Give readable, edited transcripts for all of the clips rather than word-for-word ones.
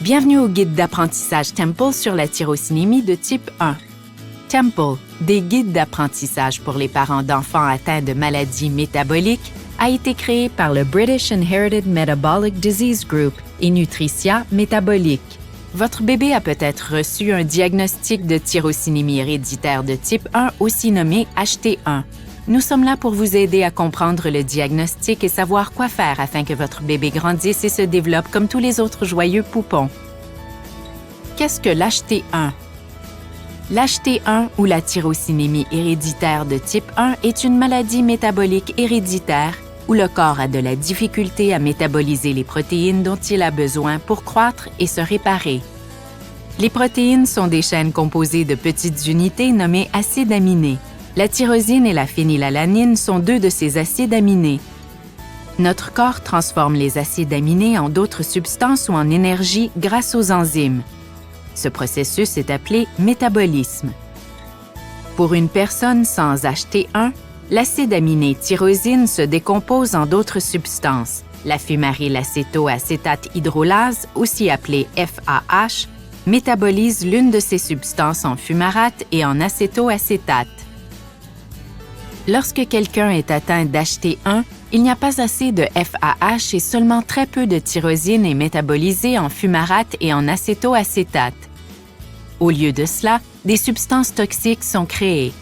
Bienvenue au guide d'apprentissage Temple sur la tyrosinémie de type 1. Temple, des guides d'apprentissage pour les parents d'enfants atteints de maladies métaboliques, a été créé par le British Inherited Metabolic Disease Group et Nutricia Métabolique. Votre bébé a peut-être reçu un diagnostic de tyrosinémie héréditaire de type 1, aussi nommé HT1. Nous sommes là pour vous aider à comprendre le diagnostic et savoir quoi faire afin que votre bébé grandisse et se développe comme tous les autres joyeux poupons. Qu'est-ce que l'HT1? L'HT1 ou la tyrosinémie héréditaire de type 1 est une maladie métabolique héréditaire où le corps a de la difficulté à métaboliser les protéines dont il a besoin pour croître et se réparer. Les protéines sont des chaînes composées de petites unités nommées acides aminés. La tyrosine et la phénylalanine sont deux de ces acides aminés. Notre corps transforme les acides aminés en d'autres substances ou en énergie grâce aux enzymes. Ce processus est appelé métabolisme. Pour une personne sans HT1, l'acide aminé tyrosine se décompose en d'autres substances. La fumarylacétoacétate hydrolase, aussi appelée FAH, métabolise l'une de ces substances en fumarate et en acétoacétate. Lorsque quelqu'un est atteint d'HT1, il n'y a pas assez de FAH et seulement très peu de tyrosine est métabolisée en fumarate et en acétoacétate. Au lieu de cela, des substances toxiques sont créées.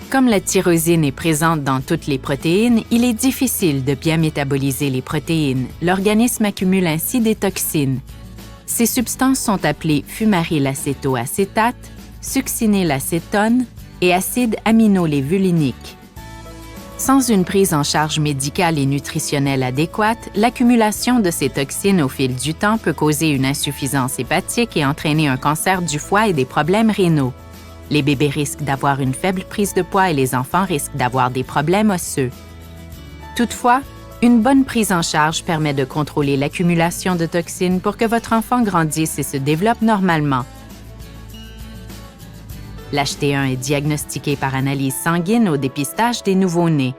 Comme la tyrosine est présente dans toutes les protéines, il est difficile de bien métaboliser les protéines. L'organisme accumule ainsi des toxines. Ces substances sont appelées fumarylacétoacétate, succinylacétone et acide aminolévulinique. Sans une prise en charge médicale et nutritionnelle adéquate, l'accumulation de ces toxines au fil du temps peut causer une insuffisance hépatique et entraîner un cancer du foie et des problèmes rénaux. Les bébés risquent d'avoir une faible prise de poids et les enfants risquent d'avoir des problèmes osseux. Toutefois, une bonne prise en charge permet de contrôler l'accumulation de toxines pour que votre enfant grandisse et se développe normalement. L'HT1 est diagnostiqué par analyse sanguine au dépistage des nouveau-nés.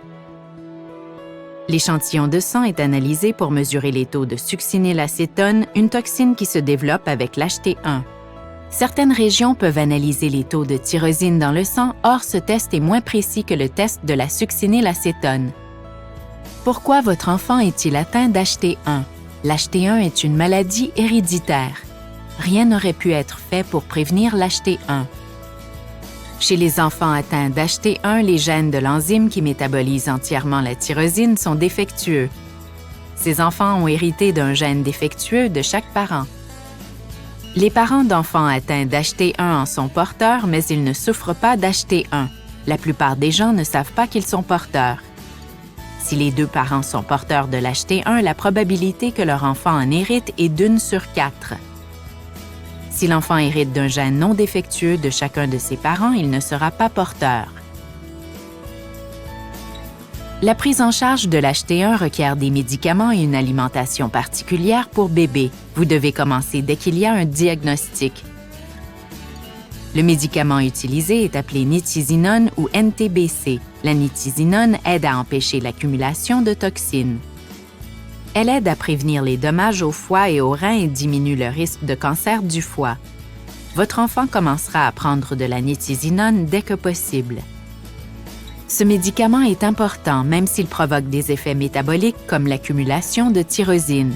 L'échantillon de sang est analysé pour mesurer les taux de succinylacétone, une toxine qui se développe avec l'HT1. Certaines régions peuvent analyser les taux de tyrosine dans le sang, or ce test est moins précis que le test de la succinylacétone. Pourquoi votre enfant est-il atteint d'HT1? L'HT1 est une maladie héréditaire. Rien n'aurait pu être fait pour prévenir l'HT1. Chez les enfants atteints d'HT1, les gènes de l'enzyme qui métabolise entièrement la tyrosine sont défectueux. Ces enfants ont hérité d'un gène défectueux de chaque parent. Les parents d'enfants atteints d'HT1 en sont porteurs, mais ils ne souffrent pas d'HT1. La plupart des gens ne savent pas qu'ils sont porteurs. Si les deux parents sont porteurs de l'HT1, la probabilité que leur enfant en hérite est d'1 sur 4. Si l'enfant hérite d'un gène non défectueux de chacun de ses parents, il ne sera pas porteur. La prise en charge de l'HT1 requiert des médicaments et une alimentation particulière pour bébé. Vous devez commencer dès qu'il y a un diagnostic. Le médicament utilisé est appelé nitisinone ou NTBC. La nitisinone aide à empêcher l'accumulation de toxines. Elle aide à prévenir les dommages au foie et aux reins et diminue le risque de cancer du foie. Votre enfant commencera à prendre de la nitisinone dès que possible. Ce médicament est important même s'il provoque des effets métaboliques comme l'accumulation de tyrosine.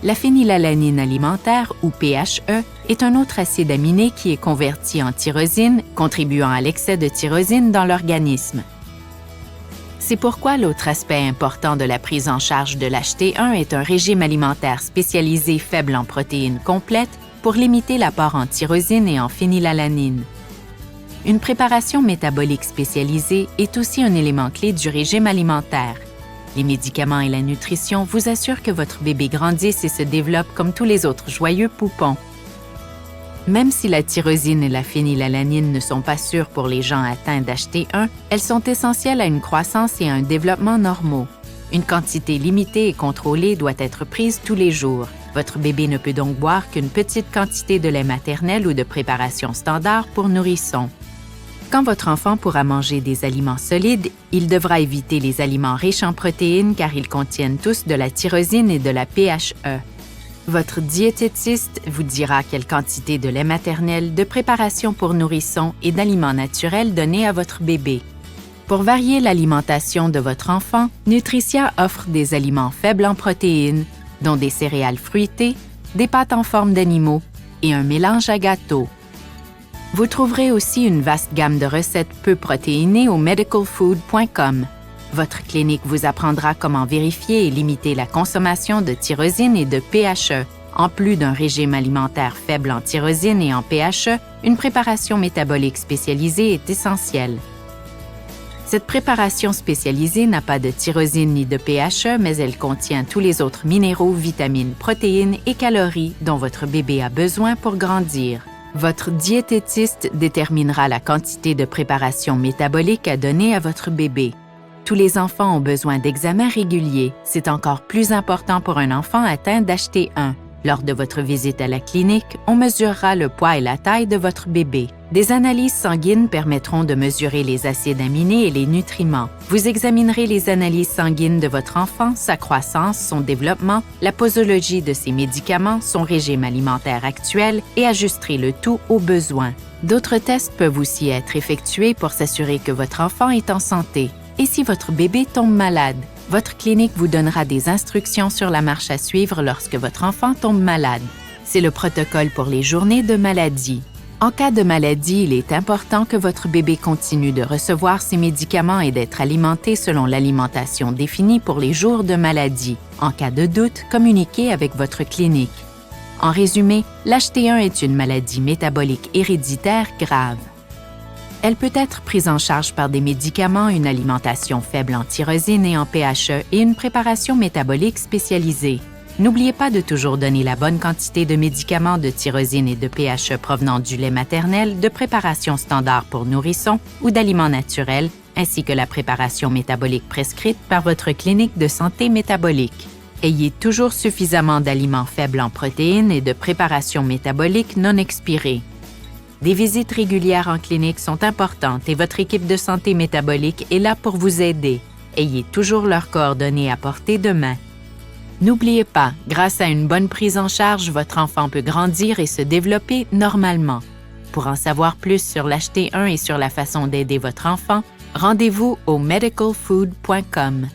La phénylalanine alimentaire, ou PHE, est un autre acide aminé qui est converti en tyrosine, contribuant à l'excès de tyrosine dans l'organisme. C'est pourquoi l'autre aspect important de la prise en charge de l'HT1 est un régime alimentaire spécialisé faible en protéines complètes pour limiter l'apport en tyrosine et en phénylalanine. Une préparation métabolique spécialisée est aussi un élément clé du régime alimentaire. Les médicaments et la nutrition vous assurent que votre bébé grandisse et se développe comme tous les autres joyeux poupons. Même si la tyrosine et la phénylalanine ne sont pas sûres pour les gens atteints d'HT1, elles sont essentielles à une croissance et à un développement normaux. Une quantité limitée et contrôlée doit être prise tous les jours. Votre bébé ne peut donc boire qu'une petite quantité de lait maternel ou de préparation standard pour nourrissons. Quand votre enfant pourra manger des aliments solides, il devra éviter les aliments riches en protéines car ils contiennent tous de la tyrosine et de la PHE. Votre diététiste vous dira quelle quantité de lait maternel, de préparation pour nourrissons et d'aliments naturels donner à votre bébé. Pour varier l'alimentation de votre enfant, Nutricia offre des aliments faibles en protéines, dont des céréales fruitées, des pâtes en forme d'animaux et un mélange à gâteau. Vous trouverez aussi une vaste gamme de recettes peu protéinées au medicalfood.com. Votre clinique vous apprendra comment vérifier et limiter la consommation de tyrosine et de PHE. En plus d'un régime alimentaire faible en tyrosine et en PHE, une préparation métabolique spécialisée est essentielle. Cette préparation spécialisée n'a pas de tyrosine ni de PHE, mais elle contient tous les autres minéraux, vitamines, protéines et calories dont votre bébé a besoin pour grandir. Votre diététiste déterminera la quantité de préparation métabolique à donner à votre bébé. Tous les enfants ont besoin d'examens réguliers. C'est encore plus important pour un enfant atteint d'HT1. Lors de votre visite à la clinique, on mesurera le poids et la taille de votre bébé. Des analyses sanguines permettront de mesurer les acides aminés et les nutriments. Vous examinerez les analyses sanguines de votre enfant, sa croissance, son développement, la posologie de ses médicaments, son régime alimentaire actuel et ajusterez le tout aux besoins. D'autres tests peuvent aussi être effectués pour s'assurer que votre enfant est en santé. Et si votre bébé tombe malade? Votre clinique vous donnera des instructions sur la marche à suivre lorsque votre enfant tombe malade. C'est le protocole pour les journées de maladie. En cas de maladie, il est important que votre bébé continue de recevoir ses médicaments et d'être alimenté selon l'alimentation définie pour les jours de maladie. En cas de doute, communiquez avec votre clinique. En résumé, l'HT1 est une maladie métabolique héréditaire grave. Elle peut être prise en charge par des médicaments, une alimentation faible en tyrosine et en PHE et une préparation métabolique spécialisée. N'oubliez pas de toujours donner la bonne quantité de médicaments de tyrosine et de PHE provenant du lait maternel, de préparation standard pour nourrissons ou d'aliments naturels, ainsi que la préparation métabolique prescrite par votre clinique de santé métabolique. Ayez toujours suffisamment d'aliments faibles en protéines et de préparation métabolique non expirée. Des visites régulières en clinique sont importantes et votre équipe de santé métabolique est là pour vous aider. Ayez toujours leurs coordonnées à portée de main. N'oubliez pas, grâce à une bonne prise en charge, votre enfant peut grandir et se développer normalement. Pour en savoir plus sur l'HT1 et sur la façon d'aider votre enfant, rendez-vous au medicalfood.com.